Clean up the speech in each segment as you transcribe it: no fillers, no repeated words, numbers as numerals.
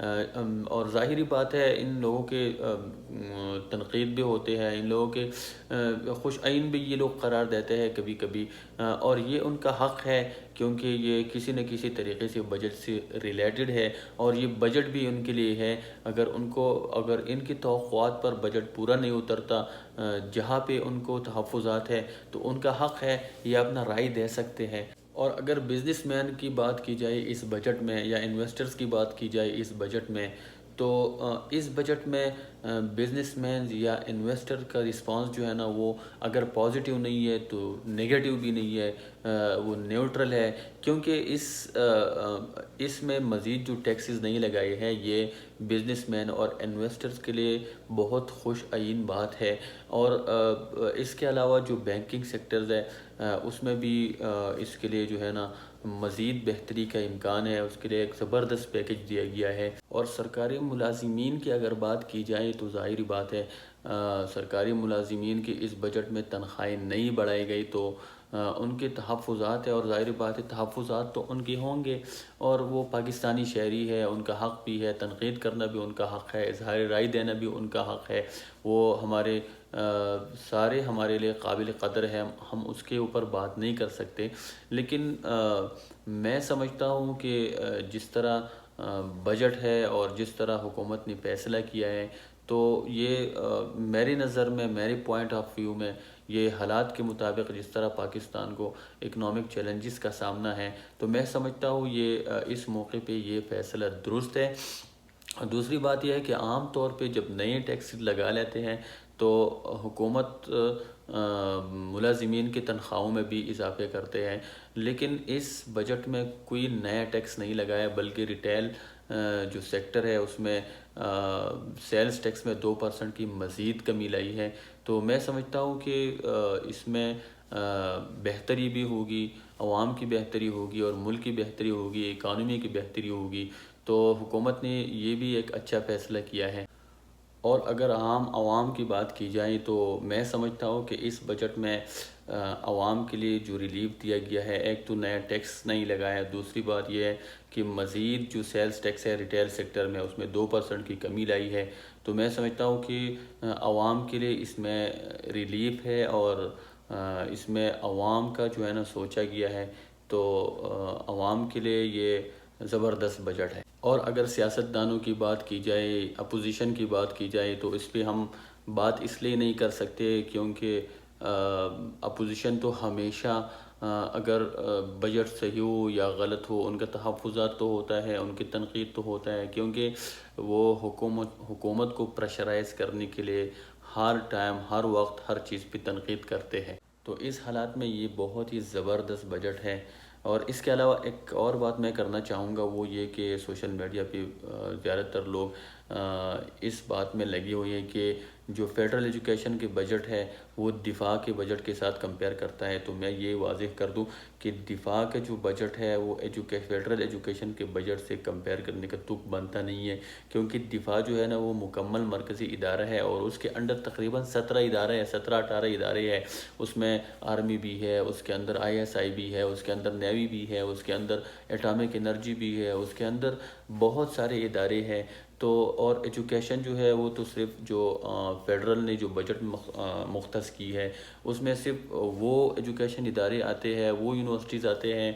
اور ظاہری بات ہے ان لوگوں کے تنقید بھی ہوتے ہیں، ان لوگوں کے خوش عین بھی یہ لوگ قرار دیتے ہیں کبھی کبھی، اور یہ ان کا حق ہے کیونکہ یہ کسی نہ کسی طریقے سے بجٹ سے ریلیٹڈ ہے، اور یہ بجٹ بھی ان کے لیے ہے۔ اگر ان کی توقعات پر بجٹ پورا نہیں اترتا، جہاں پہ ان کو تحفظات ہے، تو ان کا حق ہے یہ اپنا رائے دے سکتے ہیں۔ اور اگر بزنس مین کی بات کی جائے اس بجٹ میں، یا انویسٹرز کی بات کی جائے اس بجٹ میں، تو اس بجٹ میں بزنس مینز یا انویسٹر کا رسپانس جو ہے نا، وہ اگر پازیٹیو نہیں ہے تو نیگیٹو بھی نہیں ہے، وہ نیوٹرل ہے، کیونکہ اس میں مزید جو ٹیکسز نہیں لگائے ہیں یہ بزنس مین اور انویسٹرز کے لیے بہت خوش عین بات ہے۔ اور اس کے علاوہ جو بینکنگ سیکٹرز ہے اس میں بھی اس کے لیے جو ہے نا مزید بہتری کا امکان ہے، اس کے لیے ایک زبردست پیکج دیا گیا ہے۔ اور سرکاری ملازمین کی اگر بات کی جائے تو ظاہری بات ہے سرکاری ملازمین کی اس بجٹ میں تنخواہیں نہیں بڑھائی گئی تو ان کے تحفظات ہے، اور ظاہری بات ہے تحفظات تو ان کے ہوں گے، اور وہ پاکستانی شہری ہے، ان کا حق بھی ہے، تنقید کرنا بھی ان کا حق ہے، اظہار رائے دینا بھی ان کا حق ہے، وہ سارے ہمارے لیے قابل قدر ہے، ہم اس کے اوپر بات نہیں کر سکتے۔ لیکن میں سمجھتا ہوں کہ جس طرح بجٹ ہے اور جس طرح حکومت نے فیصلہ کیا ہے، تو یہ میری نظر میں، میرے پوائنٹ آف ویو میں، یہ حالات کے مطابق جس طرح پاکستان کو اکنامک چیلنجز کا سامنا ہے، تو میں سمجھتا ہوں یہ اس موقع پہ یہ فیصلہ درست ہے۔ دوسری بات یہ ہے کہ عام طور پہ جب نئے ٹیکس لگا لیتے ہیں تو حکومت ملازمین کی تنخواہوں میں بھی اضافے کرتے ہیں، لیکن اس بجٹ میں کوئی نیا ٹیکس نہیں لگایا، بلکہ ریٹیل جو سیکٹر ہے اس میں سیلز ٹیکس میں 2% کی مزید کمی لائی ہے۔ تو میں سمجھتا ہوں کہ اس میں بہتری بھی ہوگی، عوام کی بہتری ہوگی، اور ملک کی بہتری ہوگی، اکانومی کی بہتری ہوگی، تو حکومت نے یہ بھی ایک اچھا فیصلہ کیا ہے۔ اور اگر عوام کی بات کی جائے تو میں سمجھتا ہوں کہ اس بجٹ میں عوام کے لیے جو ریلیف دیا گیا ہے، ایک تو نیا ٹیکس نہیں لگایا، دوسری بات یہ ہے کہ مزید جو سیلز ٹیکس ہے ریٹیل سیکٹر میں اس میں 2% کی کمی لائی ہے، تو میں سمجھتا ہوں کہ عوام کے لیے اس میں ریلیف ہے، اور اس میں عوام کا جو ہے نا سوچا گیا ہے، تو عوام کے لیے یہ زبردست بجٹ ہے۔ اور اگر سیاستدانوں کی بات کی جائے، اپوزیشن کی بات کی جائے، تو اس پہ ہم بات اس لیے نہیں کر سکتے کیونکہ اپوزیشن تو ہمیشہ اگر بجٹ صحیح ہو یا غلط ہو، ان کا تحفظات تو ہوتا ہے، ان کی تنقید تو ہوتا ہے، کیونکہ وہ حکومت کو پریشرائز کرنے کے لیے ہر ٹائم، ہر وقت، ہر چیز پہ تنقید کرتے ہیں۔ تو اس حالات میں یہ بہت ہی زبردست بجٹ ہے۔ اور اس کے علاوہ ایک اور بات میں کرنا چاہوں گا، وہ یہ کہ سوشل میڈیا پہ زیادہ تر لوگ اس بات میں لگے ہوئے ہیں کہ جو فیڈرل ایجوکیشن کے بجٹ ہے وہ دفاع کے بجٹ کے ساتھ کمپیئر کرتا ہے، تو میں یہ واضح کر دوں کہ دفاع کا جو بجٹ ہے وہ فیڈرل ایجوکیشن کے بجٹ سے کمپیئر کرنے کا تک بنتا نہیں ہے، کیونکہ دفاع جو ہے نا وہ مکمل مرکزی ادارہ ہے، اور اس کے اندر تقریباً 17-18 ادارے ہیں، اس میں آرمی بھی ہے، اس کے اندر ISI بھی ہے، اس کے اندر نیوی بھی ہے، اس کے اندر ایٹامک انرجی بھی ہے، اس کے اندر بہت سارے ادارے ہیں۔ تو اور ایجوکیشن جو ہے وہ تو صرف جو فیڈرل نے جو بجٹ مختص کی ہے اس میں صرف وہ ایجوکیشن ادارے آتے ہیں، وہ یونیورسٹیز آتے ہیں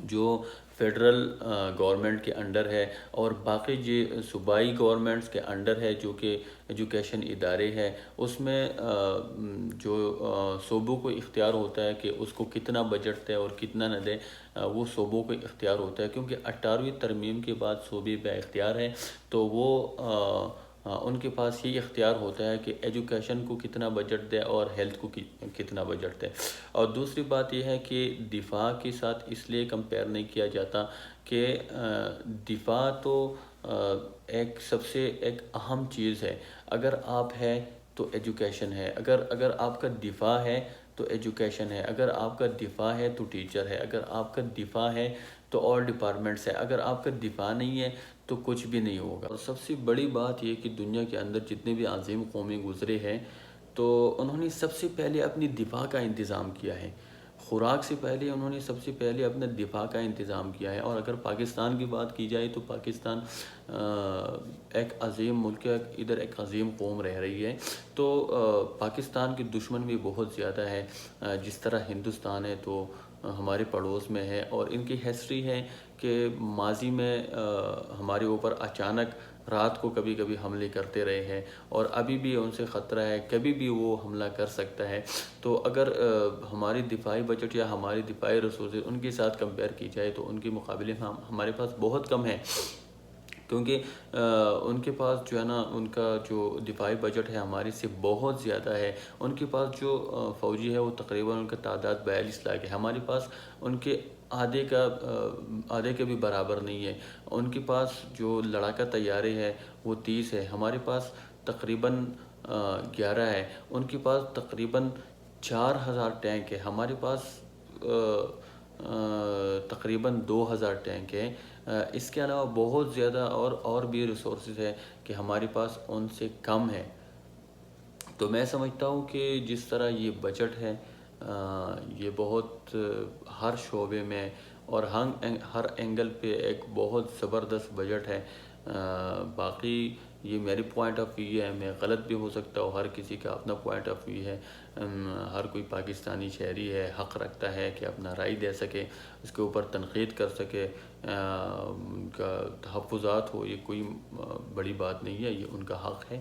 جو فیڈرل گورنمنٹ کے انڈر ہے، اور باقی جو صوبائی گورنمنٹس کے انڈر ہے جو کہ ایجوکیشن ادارے ہیں، اس میں جو صوبوں کو اختیار ہوتا ہے کہ اس کو کتنا بجٹ دے اور کتنا نہ دے، وہ صوبوں کو اختیار ہوتا ہے، کیونکہ 18ویں ترمیم کے بعد صوبے پہ اختیار ہے، تو وہ ان کے پاس یہ اختیار ہوتا ہے کہ ایجوکیشن کو کتنا بجٹ دے اور ہیلتھ کو کتنا بجٹ دے۔ اور دوسری بات یہ ہے کہ دفاع کے ساتھ اس لیے کمپیئر نہیں کیا جاتا کہ دفاع تو سب سے ایک اہم چیز ہے، اگر آپ ہے تو ایجوکیشن ہے، اگر آپ کا دفاع ہے تو ایجوکیشن ہے، اگر آپ کا دفاع ہے تو ٹیچر ہے، اگر آپ کا دفاع ہے تو اور ڈپارٹمنٹس ہے، اگر آپ کا دفاع نہیں ہے تو کچھ بھی نہیں ہوگا۔ اور سب سے بڑی بات یہ کہ دنیا کے اندر جتنے بھی عظیم قومیں گزرے ہیں تو انہوں نے سب سے پہلے اپنی دفاع کا انتظام کیا ہے، خوراک سے پہلے انہوں نے سب سے پہلے اپنے دفاع کا انتظام کیا ہے۔ اور اگر پاکستان کی بات کی جائے تو پاکستان ایک عظیم ملک ہے، ادھر ایک عظیم قوم رہ رہی ہے، تو پاکستان کے دشمن بھی بہت زیادہ ہے۔ جس طرح ہندوستان ہے تو ہمارے پڑوس میں ہے، اور ان کی ہسٹری ہے کہ ماضی میں ہمارے اوپر اچانک رات کو کبھی کبھی حملے کرتے رہے ہیں، اور ابھی بھی ان سے خطرہ ہے، کبھی بھی وہ حملہ کر سکتا ہے۔ تو اگر ہماری دفاعی بجٹ یا ہماری دفاعی ریسورسز ان کے ساتھ کمپیئر کی جائے تو ان کے مقابلے میں ہمارے پاس بہت کم ہے، کیونکہ ان کے پاس جو ہے نا، ان کا جو دفاعی بجٹ ہے ہمارے سے بہت زیادہ ہے۔ ان کے پاس جو فوجی ہے وہ تقریباً ان کا تعداد 42 لاکھ ہے، ہمارے پاس ان کے آدھے کے بھی برابر نہیں ہے۔ ان کے پاس جو لڑاکا طیارے ہیں وہ 30 ہے، ہمارے پاس تقریباً 11 ہے۔ ان کے پاس تقریباً 4000 ٹینک ہے، ہمارے پاس تقریباً 2000 ٹینک ہے۔ اس کے علاوہ بہت زیادہ اور بھی ریسورسز ہے کہ ہمارے پاس ان سے کم ہے۔ تو میں سمجھتا ہوں کہ جس طرح یہ بجٹ ہے یہ بہت ہر شعبے میں اور ہر اینگل پہ ایک بہت زبردست بجٹ ہے۔ باقی یہ میری پوائنٹ آف ویو ہے، میں غلط بھی ہو سکتا ہوں، ہر کسی کا اپنا پوائنٹ آف ویو ہے۔ ہر کوئی پاکستانی شہری ہے، حق رکھتا ہے کہ اپنا رائے دے سکے، اس کے اوپر تنقید کر سکے، ان کا تحفظات ہو، یہ کوئی بڑی بات نہیں ہے، یہ ان کا حق ہے۔